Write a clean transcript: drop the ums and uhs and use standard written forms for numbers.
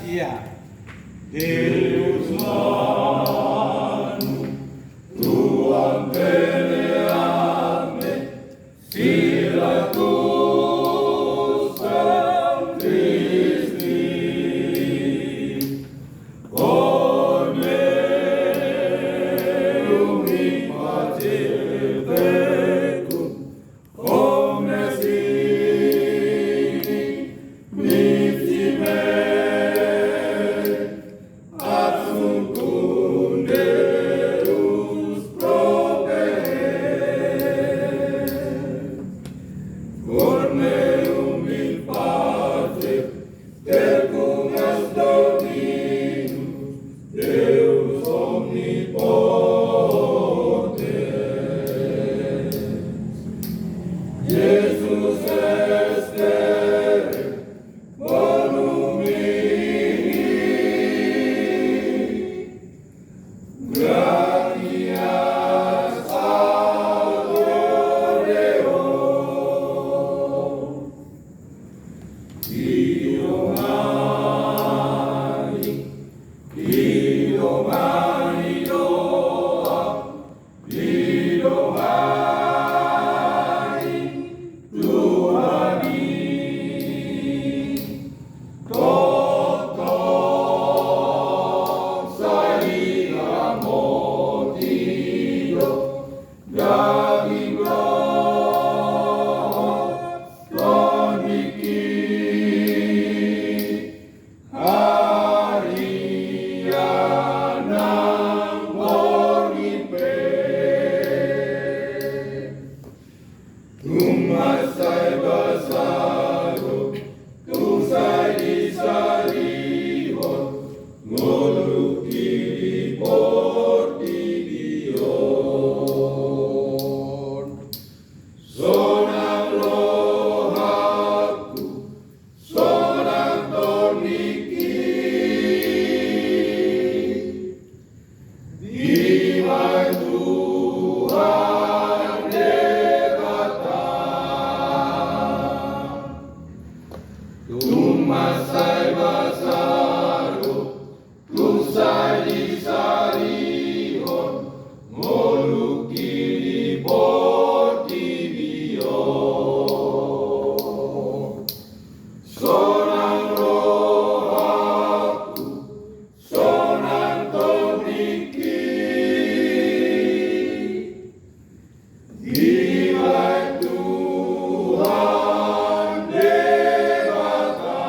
Iya. Deus manum, tuam peneame, filatus am Christi. Corneum in pace tecum, omnes nisi me, assunctum Deus propere. Corneum in pace tecum est Dominus, Deus omnipotens. Jesus estere bonum mihi, gratias adoreo. Dio mani loam, Dio mani tuani, toto salira motivo, gavim tonici, Arianam morgipe. Tum assai bassato, tum sai di salivor, molluti di porti dion. Sonam lohacu, sonam tornici, divai Tuhan devata. Tum assai bassato, tum sai di salivor, molluti di porti dion. Sonam lohacu, sonam tornici, divai Tuhan devata.